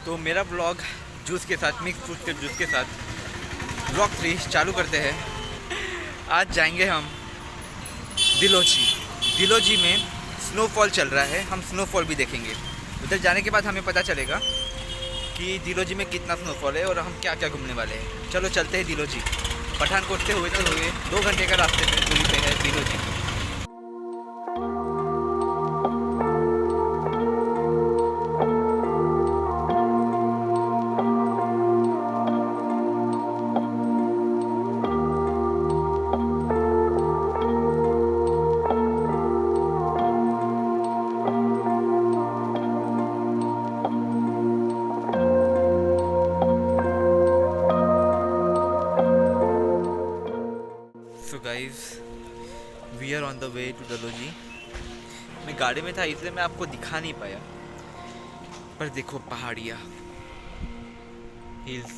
तो मेरा blog juice के साथ, मिक्स फ्रूट के जूस के साथ ब्लॉग 3 चालू करते हैं। आज जाएंगे हम दिलोजी। दिलोजी में स्नोफॉल चल रहा है, हम स्नोफॉल भी देखेंगे। उधर जाने के बाद हमें पता चलेगा कि दिलोजी में कितना स्नोफॉल है और हम क्या क्या घूमने वाले हैं। चलो चलते हैं दिलोजी। पठानकोट से हुए 2 घंटे का रास्ते पे दूरी पे है Dalhousie. So guys, we are on the way to Dalhousie. मैं गाड़ी में था इसलिए मैं आपको दिखा नहीं पाया, पर देखो पहाड़ियाँ, हिल्स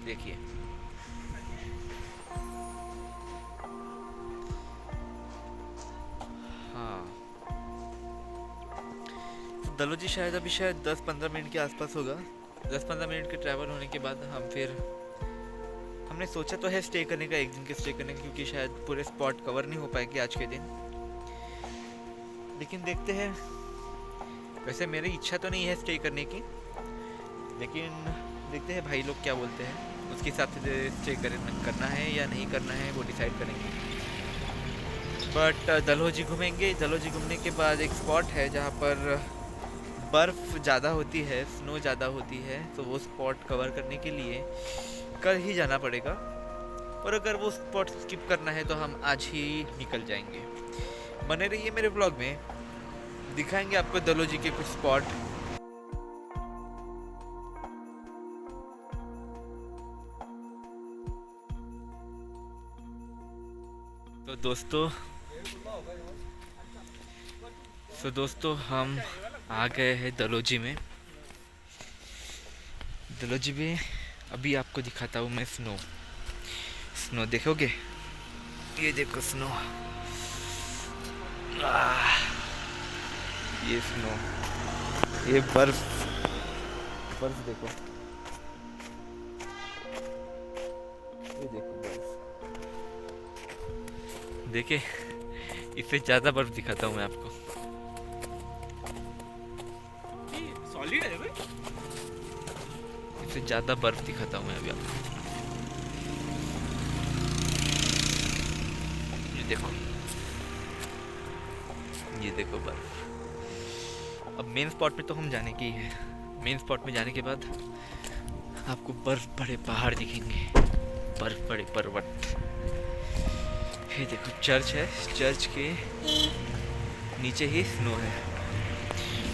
देखिए। हाँ, दलोजी शायद अभी 10-15 मिनट के आसपास होगा। 10-15 मिनट के ट्रैवल होने के बाद हमने सोचा तो है स्टे करने का, एक दिन के स्टे करने का, क्योंकि शायद पूरे स्पॉट कवर नहीं हो पाएंगे आज के दिन। लेकिन देखते हैं। वैसे मेरी इच्छा तो नहीं है स्टे करने की, लेकिन देखते हैं भाई लोग क्या बोलते हैं, उसके हिसाब से स्टे करना है या नहीं करना है वो डिसाइड करेंगे। बट दलोजी घूमेंगे। दलोजी घूमने के बाद एक स्पॉट है जहाँ पर बर्फ़ ज़्यादा होती है, स्नो ज़्यादा होती है, तो वो स्पॉट कवर करने के लिए कल ही जाना पड़ेगा। और अगर वो स्पॉट स्किप करना है तो हम आज ही निकल जाएंगे। बने रहिए मेरे ब्लॉग में, दिखाएंगे आपको दलोजी के कुछ स्पॉट। तो दोस्तों हम आ गए हैं दलोजी में। दलोजी में अभी आपको दिखाता हूँ मैं स्नो देखोगे? ये देखो स्नो, ये स्नो, ये बर्फ देखो, ये देखो बर्फ। देखे, इससे ज़्यादा बर्फ दिखाता हूँ मैं आपको। सॉलिड है भाई, इससे ज़्यादा बर्फ दिखाता हूँ मैं अभी आपको। ये देखो बर्फ। अब मेन स्पॉट पे तो हम जाने के ही है। मेन स्पॉट में जाने के बाद आपको बर्फ पड़े पहाड़ दिखेंगे, बर्फ पड़े पर्वत। ये देखो चर्च है, चर्च के नीचे ही स्नो है।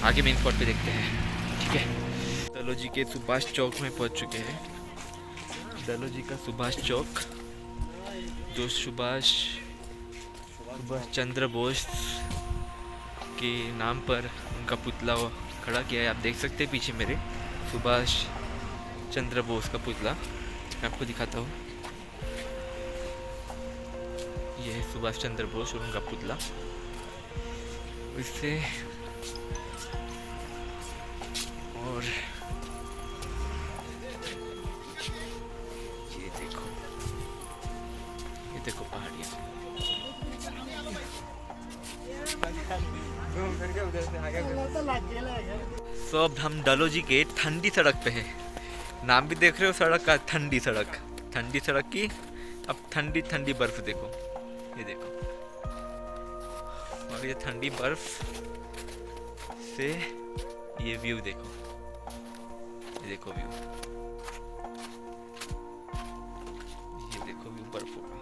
आगे मेन स्पॉट पे देखते हैं, ठीक है। दलोजी के सुभाष चौक में पहुंच चुके हैं। दलोजी का सुभाष चौक, जो सुभाष चंद्र बोस के नाम पर उनका पुतला खड़ा किया है। आप देख सकते हैं पीछे मेरे सुभाष चंद्र बोस का पुतला। मैं आपको दिखाता हूँ, ये है सुभाष चंद्र बोस और उनका पुतला। इससे और ये देखो पहाड़ियाँ। तो अब हम डलोजी के ठंडी सड़क पे हैं। नाम भी देख रहे हो सड़क का, ठंडी सड़क। ठंडी सड़क की अब ठंडी ठंडी बर्फ देखो, ये देखो। और ये ठंडी बर्फ से ये व्यू देखो, ये देखो व्यू, ये देखो व्यू बर्फों का,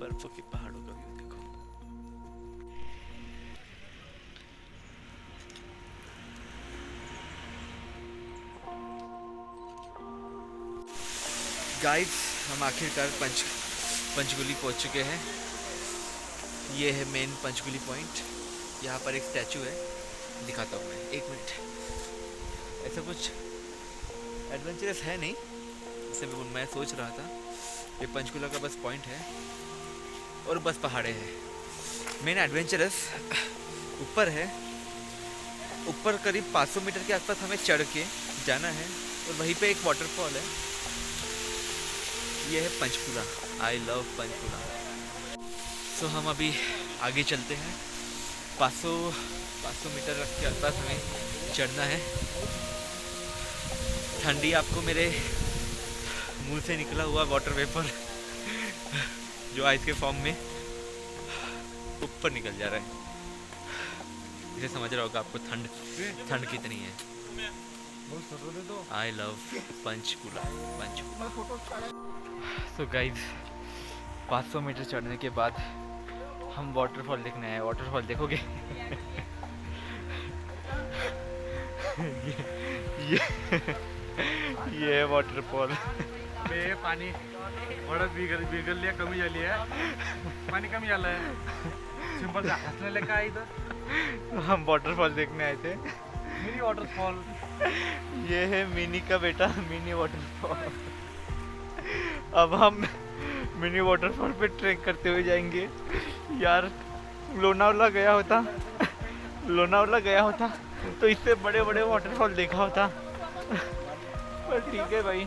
बर्फों के पहाड़ों का व्यू देखो। गाइस, हम आखिरकार पंचगुली पहुंच चुके हैं। ये है मेन पंचगुली पॉइंट। यहाँ पर एक स्टैचू है, दिखाता हूँ मैं, 1 मिनट। ऐसा कुछ एडवेंचरस है नहीं, जैसे मैं सोच रहा था। ये पंचकुला का बस पॉइंट है और बस पहाड़े हैं। मेन एडवेंचरस ऊपर है, ऊपर करीब 500 मीटर के आसपास हमें चढ़ के जाना है और वहीं पे एक वाटरफॉल है। ये है Panchkula. I love Panchkula. So हम अभी आगे चलते हैं। 500 मीटर के आसपास हमें चढ़ना है। ठंडी आपको मेरे मुंह से निकला हुआ वाटर वेपर जो आइस के फॉर्म में ऊपर निकल जा रहा है, इसे समझ रहा होगा आपको ठंड कितनी है। I love Panchkula. So guys 500 metre चढ़ने के बाद हम वाटरफॉल देखने आए। वाटरफॉल देखोगे? ये है वाटरफॉल। पाणी बिघडली आहे, कमी झाली आहे, पाणी कमी झालं आहे। सिंपल हसलेलं काय इथं? हम वाटरफॉल देखने आए थे। Mini waterfall. ये है मिनी का बेटा, मिनी वाटरफॉल। अब हम मिनी वाटरफॉल पे ट्रेक करते हुए जाएंगे। यार लोनावला गया होता तो इससे बड़े बड़े वाटरफॉल देखा होता। पर ठीक है भाई,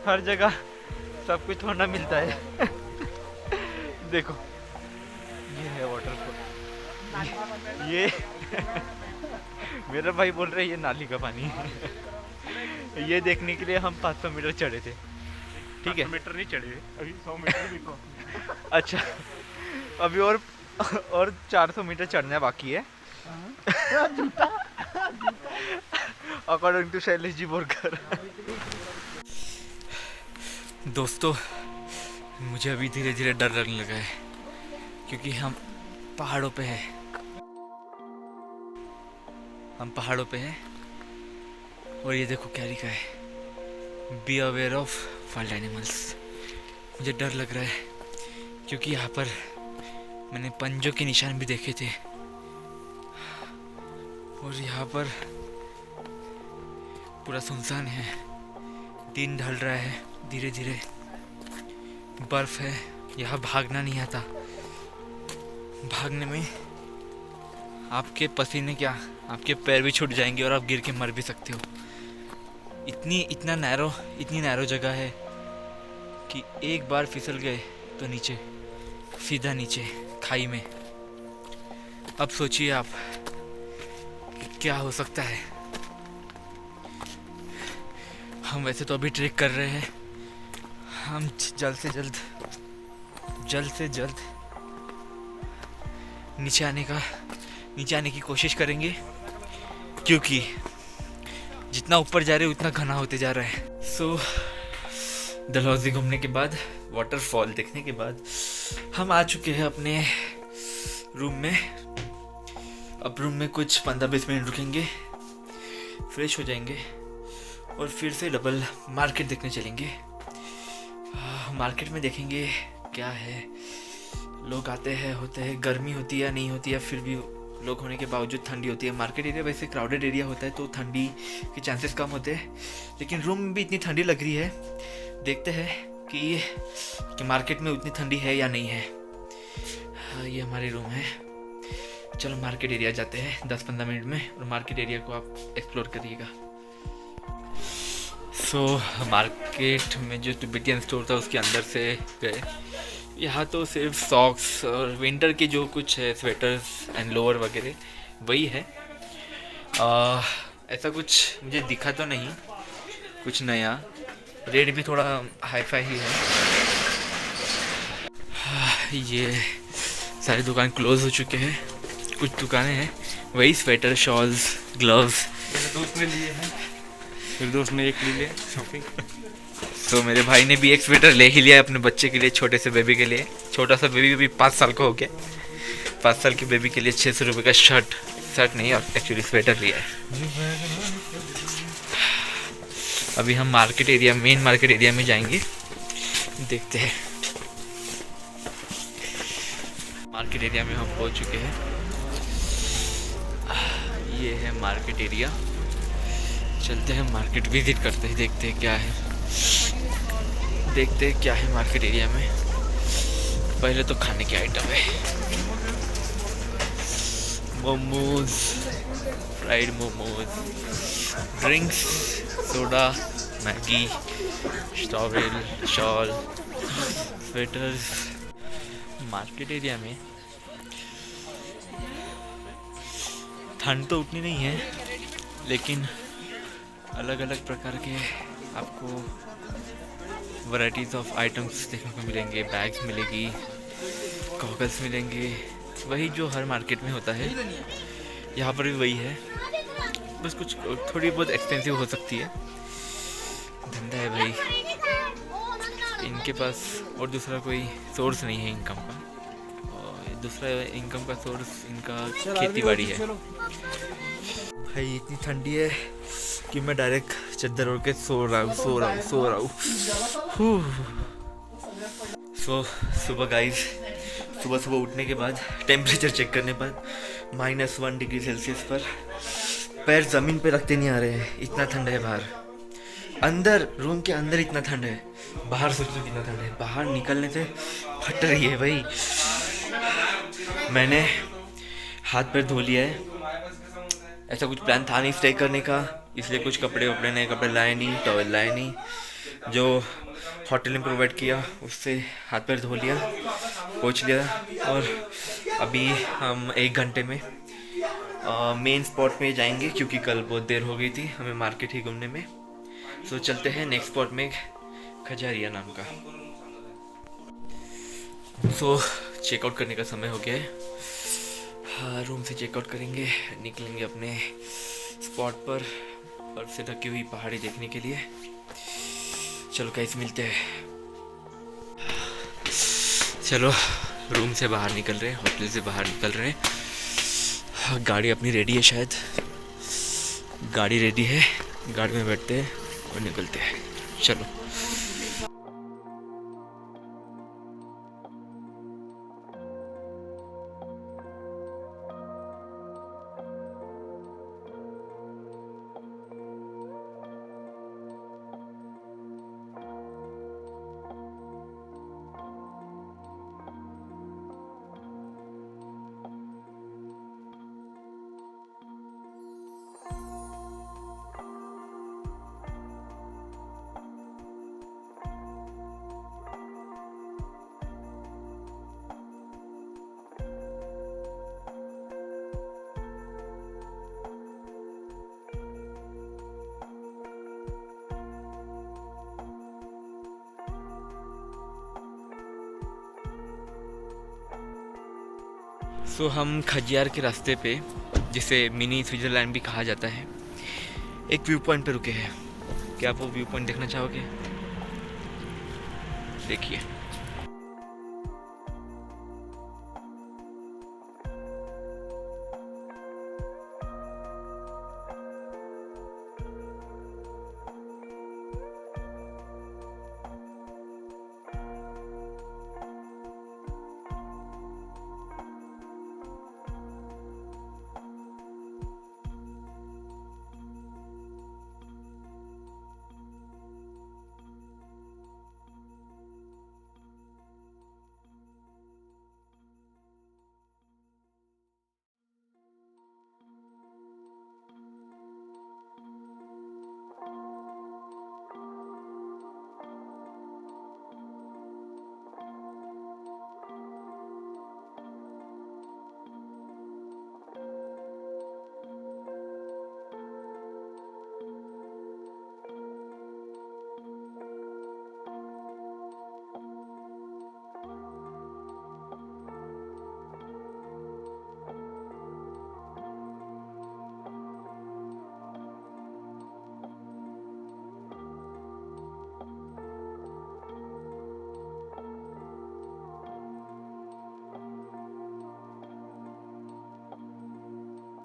हर जगह सब कुछ थोड़ा मिलता है। देखो ये है वाटरफॉल। ये मेरा भाई बोल रहे ये नाली का पानी है। ये देखने के लिए हम 500 मीटर चढ़े थे। ठीक है, 500 मीटर नहीं चढ़े, अभी 100 मीटर भी तो। अच्छा, अभी और 400 मीटर चढ़ना बाकी है। According to Shailesh ji Borkar. दोस्तों मुझे अभी धीरे धीरे डर लगने लगा है क्योंकि हम पहाड़ों पे हैं। और ये देखो क्या लिखा है, be aware of wild animals. मुझे डर लग रहा है क्योंकि यहाँ पर मैंने पंजों के निशान भी देखे थे और यहाँ पर पूरा सुनसान है। दिन ढल रहा है धीरे धीरे, बर्फ है। यहाँ भागना नहीं आता। भागने में आपके पसीने क्या, आपके पैर भी छूट जाएंगे और आप गिर के मर भी सकते हो। इतनी नैरो जगह है कि एक बार फिसल गए तो नीचे, सीधा नीचे खाई में। अब सोचिए आप क्या हो सकता है। हम वैसे तो अभी ट्रेक कर रहे हैं, हम जल्द से जल्द नीचे आने की कोशिश करेंगे क्योंकि जितना ऊपर जा रहे हैं उतना घना होते जा रहा है। सो डलहौजी घूमने के बाद, वाटरफॉल देखने के बाद हम आ चुके हैं अपने रूम में। अब रूम में कुछ 15-20 मिनट रुकेंगे, फ्रेश हो जाएंगे और फिर से डबल मार्केट देखने चलेंगे। मार्केट में देखेंगे क्या है। लोग आते हैं, होते हैं, गर्मी होती है या नहीं होती है, फिर भी लोग होने के बावजूद ठंडी होती है। मार्केट एरिया वैसे क्राउडेड एरिया होता है तो ठंडी के चांसेस कम होते हैं, लेकिन रूम में भी इतनी ठंडी लग रही है। देखते हैं कि मार्केट में उतनी ठंडी है या नहीं है। ये हमारे रूम है। चलो मार्केट एरिया जाते हैं 10-15 मिनट में, और मार्केट एरिया को आप एक्सप्लोर करिएगा। सो मार्केट में जो तिब्बतियन स्टोर था उसके अंदर से गए। यहाँ तो सिर्फ सॉक्स और विंटर के जो कुछ है, स्वेटर्स एंड लोअर वगैरह वही है। ऐसा कुछ मुझे दिखा तो नहीं कुछ नया। रेट भी थोड़ा हाई फाई ही है। ये सारी दुकान क्लोज हो चुके हैं, कुछ दुकानें हैं वही, स्वेटर, शॉल्स, ग्लव्स। मेरे दोस्त ने लिए हैं, मेरे दोस्त ने एक ले लिया शॉपिंग। तो मेरे भाई ने भी एक स्वेटर ले ही लिया अपने बच्चे के लिए, छोटे से बेबी के लिए। छोटा सा बेबी भी 5 साल का हो गया। 5 साल के बेबी के लिए 600 रुपये का शर्ट नहीं, और एक्चुअली स्वेटर लिया है। अभी हम मेन मार्केट एरिया में जाएंगे, देखते हैं। मार्केट एरिया में हम पहुंच चुके हैं। ये है मार्केट एरिया। चलते हैं मार्केट विजिट करते हैं, देखते हैं क्या है मार्केट एरिया में। पहले तो खाने के आइटम है, momos, fried momos, drinks, soda, Maggi, towel, shawl, sweaters. Market area में ठंड तो उतनी नहीं है, लेकिन अलग अलग प्रकार के आपको वैराइटीज़ ऑफ आइटम्स देखने को मिलेंगे। बैग्स मिलेगी, गॉगल्स मिलेंगे, वही जो हर मार्केट में होता है, यहाँ पर भी वही है। बस कुछ थोड़ी बहुत एक्सपेंसिव हो सकती है। धंधा है भाई, इनके पास और दूसरा कोई सोर्स नहीं है इनकम का, और दूसरा इनकम का सोर्स इनका खेती बाड़ी है। भाई इतनी ठंडी है कि मैं डायरेक्ट चद्दर ओढ़ के सो रहा हूँ। सुबह गाइस, सुबह उठने के बाद टेम्परेचर चेक करने पर -1 डिग्री सेल्सियस पर पैर ज़मीन पे रखते नहीं आ रहे हैं, इतना ठंड है बाहर। अंदर रूम के अंदर इतना ठंड है, बाहर सोचो कितना ठंड है। बाहर निकलने से फट रही है भाई। मैंने हाथ पैर धो लिया है, ऐसा कुछ प्लान था नहीं स्टे करने का, इसलिए कुछ नए कपड़े लाए नहीं, टॉवेल लाए नहीं। जो होटल ने प्रोवाइड किया उससे हाथ पैर धो लिया, पोंछ लिया, और अभी हम 1 घंटे में मेन स्पॉट में जाएंगे, क्योंकि कल बहुत देर हो गई थी हमें मार्केट ही घूमने में। सो चलते हैं नेक्स्ट स्पॉट में, खजारिया नाम का। सो चेकआउट करने का समय हो गया है। हाँ, रूम से चेकआउट करेंगे, निकलेंगे अपने स्पॉट पर बर्फ से ढकी हुई पहाड़ी देखने के लिए। चलो गाइस, मिलते हैं। चलो रूम से बाहर निकल रहे हैं, होटल से बाहर निकल रहे हैं। हाँ, गाड़ी अपनी रेडी है, शायद गाड़ी रेडी है, गाड़ी में बैठते हैं और निकलते हैं। चलो। सो हम खजियार के रास्ते पे, जिसे मिनी स्विट्ज़रलैंड भी कहा जाता है, एक व्यू पॉइंट पे रुके हैं। क्या आप वो व्यू पॉइंट देखना चाहोगे? देखिए।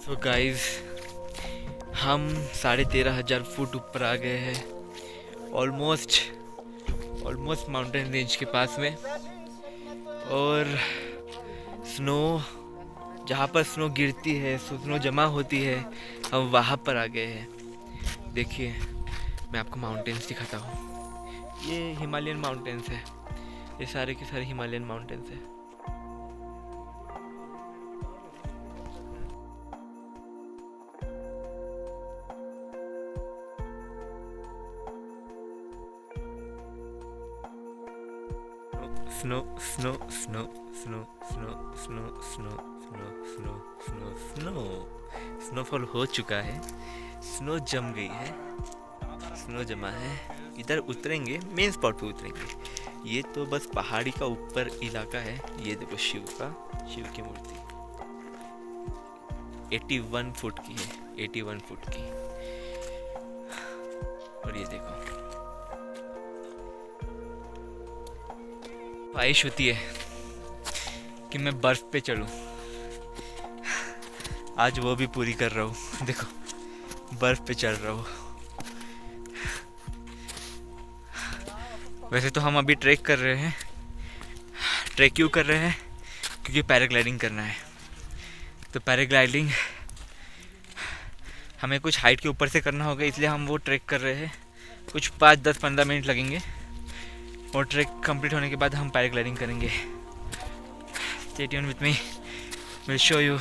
सो गाइस, हम 13,500 फुट ऊपर आ गए हैं, ऑलमोस्ट माउंटेन रेंज के पास में। और स्नो, जहाँ पर स्नो गिरती है, स्नो जमा होती है, हम वहाँ पर आ गए हैं। देखिए, मैं आपको माउंटेन्स दिखाता हूँ। ये हिमालयन माउंटेन्स है, ये सारे के सारे हिमालयन माउंटेन्स है। Snow snow snow snow snow snow snow snow snow snow snow snowfall हो चुका है, स्नो जम गई है, स्नो जमा है। इधर उतरेंगे, मेन स्पॉट पे उतरेंगे। ये तो बस पहाड़ी का ऊपर इलाका है। ये देखो शिव की मूर्ति 81 फुट की है, 81 फुट की। और ये देखो ख्वाहिश होती है कि मैं बर्फ पे चलूं, आज वो भी पूरी कर रहा हूँ। देखो बर्फ पे चल रहा हूँ। वैसे तो हम अभी ट्रैक कर रहे हैं। ट्रैक क्यों कर रहे हैं? क्योंकि पैराग्लाइडिंग करना है। तो पैराग्लाइडिंग हमें कुछ हाइट के ऊपर से करना होगा, इसलिए हम वो ट्रैक कर रहे हैं। कुछ 5, 10, 15 मिनट लगेंगे और ट्रैक कंप्लीट होने के बाद हम पैराग्लाइडिंग करेंगे। Stay tune with me, will show you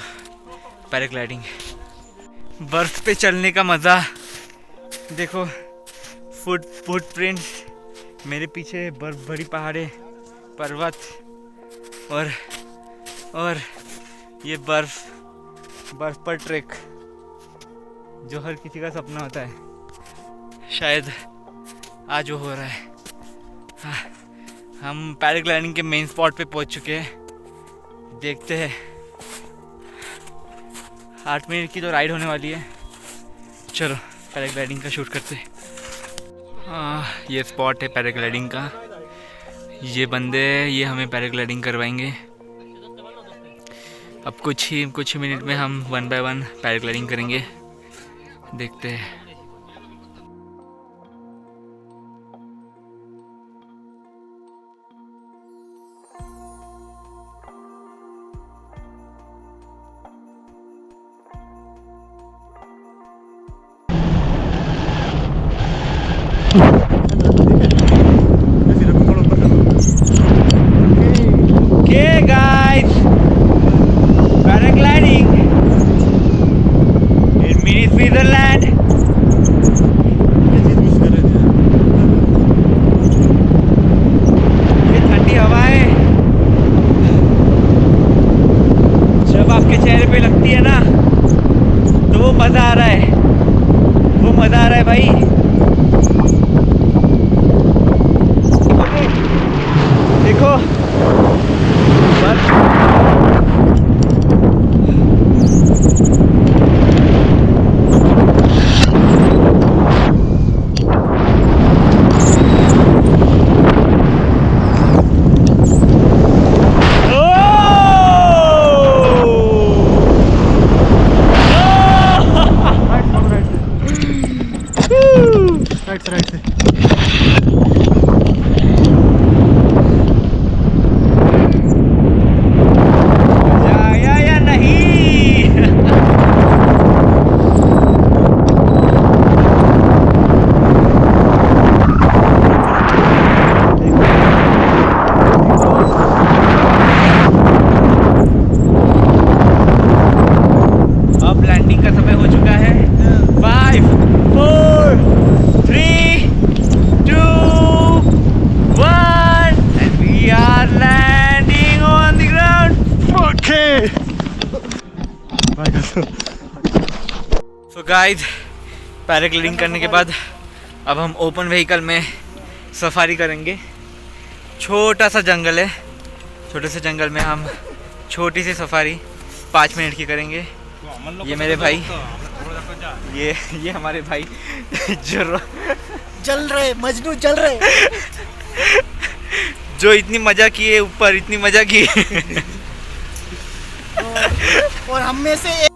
paragliding. बर्फ पे चलने का मज़ा देखो, फुटप्रिंट्स मेरे पीछे, बर्फ भरी पहाड़ें, पर्वत और ये बर्फ पर ट्रैक जो हर किसी का सपना होता है, शायद आज वो हो रहा है। हम पैराग्लाइडिंग के मेन स्पॉट पे पहुंच चुके हैं। देखते हैं, 8 मिनट की तो राइड होने वाली है। चलो पैराग्लाइडिंग का शूट करते हैं। ये स्पॉट है पैराग्लाइडिंग का। ये बंदे ये हमें पैराग्लाइडिंग करवाएंगे। अब कुछ ही मिनट में हम 1 बाय 1 पैराग्लाइडिंग करेंगे। देखते हैं। Okay guys, paragliding in mini Switzerland. ये ठंडी हवाएं जब आपके चेहरे पे लगती है ना, तो वो मज़ा आ रहा है, वो मज़ा आ रहा है भाई। देखो राइट से जाया या नहीं? अब लैंडिंग का समय हो चुका है। 5, 4, 3, 2, 1 and we are landing on the ground. Okay So guys, paragliding करने के बाद अब हम ओपन व्हीकल में सफारी करेंगे। छोटा सा जंगल है, छोटे से जंगल में हम छोटी सी सफारी 5 मिनट की करेंगे। ये मेरे भाई, ये हमारे भाई जल रहे मजनू जल रहे जो इतनी मजा किए, ऊपर इतनी मजा की। और हम में से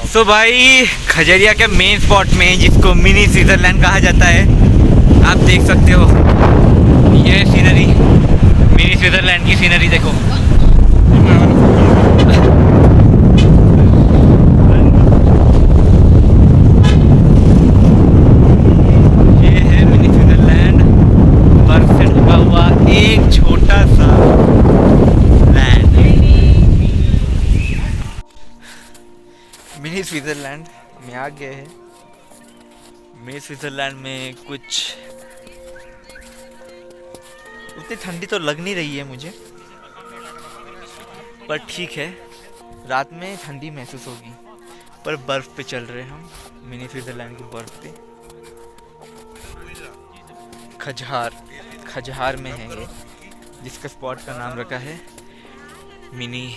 सो भाई खजरिया के मेन स्पॉट में, जिसको मिनी स्विट्जरलैंड कहा जाता है, आप देख सकते हो ये सीनरी, मिनी स्विट्जरलैंड की सीनरी देखो। ये है मिनी स्विट्जरलैंड, बर्फ से ढका हुआ एक छोटा सा लैंड। मिनी स्विट्जरलैंड में आ गए हैं। मिनी स्विट्जरलैंड में कुछ उतनी ठंडी तो लग नहीं रही है मुझे, पर ठीक है, रात में ठंडी महसूस होगी। पर बर्फ पे चल रहे हैं हम, मिनी स्विट्जरलैंड की बर्फ पे। खजहार में है ये, जिसका स्पॉट का नाम रखा है मिनी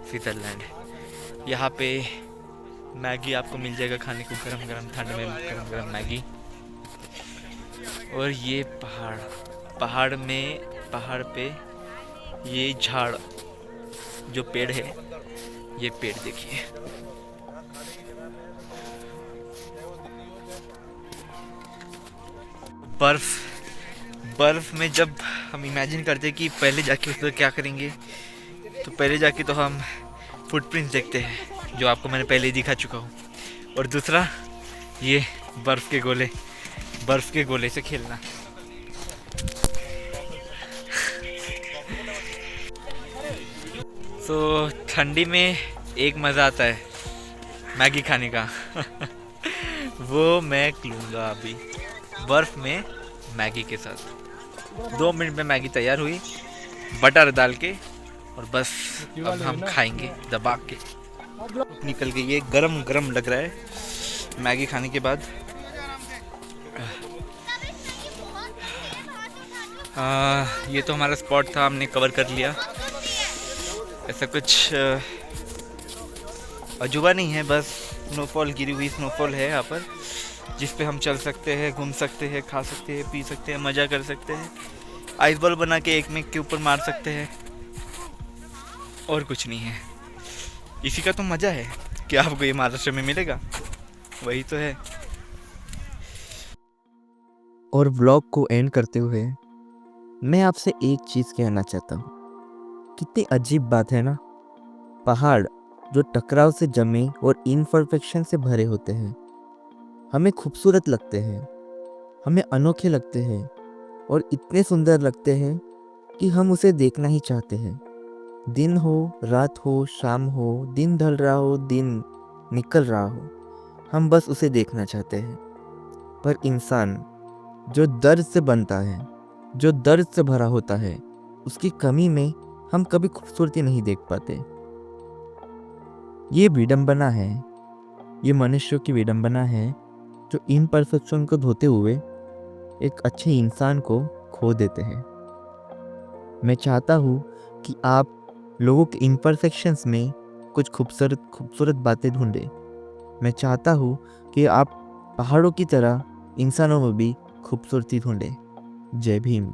स्विट्जरलैंड। यहाँ पे मैगी आपको मिल जाएगा खाने को, गरम गरम, ठंड में गरम गरम मैगी। और ये पहाड़ पे ये झाड़, जो पेड़ है, ये पेड़ देखिए। बर्फ में जब हम इमेजिन करते हैं कि पहले जाके उस पर क्या करेंगे, तो पहले जाके तो हम फुटप्रिंट्स देखते हैं, जो आपको मैंने पहले ही दिखा चुका हूँ। और दूसरा ये बर्फ़ के गोले से खेलना। तो ठंडी में एक मज़ा आता है मैगी खाने का वो मैं लूँगा अभी बर्फ़ में मैगी के साथ। 2 मिनट में मैगी तैयार हुई, बटर डाल के, और बस अब हम खाएंगे दबा के। निकल गई, ये गरम गरम लग रहा है मैगी खाने के बाद। ये तो हमारा स्पॉट था, हमने कवर कर लिया। ऐसा कुछ अजूबा नहीं है, बस स्नोफॉल, गिरी हुई स्नोफॉल है यहाँ पर, जिस पे हम चल सकते हैं, घूम सकते हैं, खा सकते हैं, पी सकते हैं, मज़ा कर सकते हैं, आइस बॉल बना के एक में के ऊपर मार सकते हैं, और कुछ नहीं है। इसी का तो मज़ा है कि आपको ये महाराष्ट्र में मिलेगा, वही तो है। और व्लॉग को एंड करते हुए मैं आपसे एक चीज़ कहना चाहता हूँ। कितनी अजीब बात है ना, पहाड़ जो टकराव से जमे और इनपरफेक्शन से भरे होते हैं, हमें खूबसूरत लगते हैं, हमें अनोखे लगते हैं, और इतने सुंदर लगते हैं कि हम उसे देखना ही चाहते हैं। दिन हो, रात हो, शाम हो, दिन ढल रहा हो, दिन निकल रहा हो, हम बस उसे देखना चाहते हैं। पर इंसान जो दर्द से बनता है, जो दर्द से भरा होता है, उसकी कमी में हम कभी खूबसूरती नहीं देख पाते। ये विडंबना है, ये मनुष्यों की विडंबना है, जो इनपरफेक्शन को धोते हुए एक अच्छे इंसान को खो देते हैं। मैं चाहता हूँ कि आप लोगों के इनपरफेक्शंस में कुछ खूबसूरत बातें ढूंढें। मैं चाहता हूँ कि आप पहाड़ों की तरह इंसानों में भी खूबसूरती ढूंढें। जय भीम।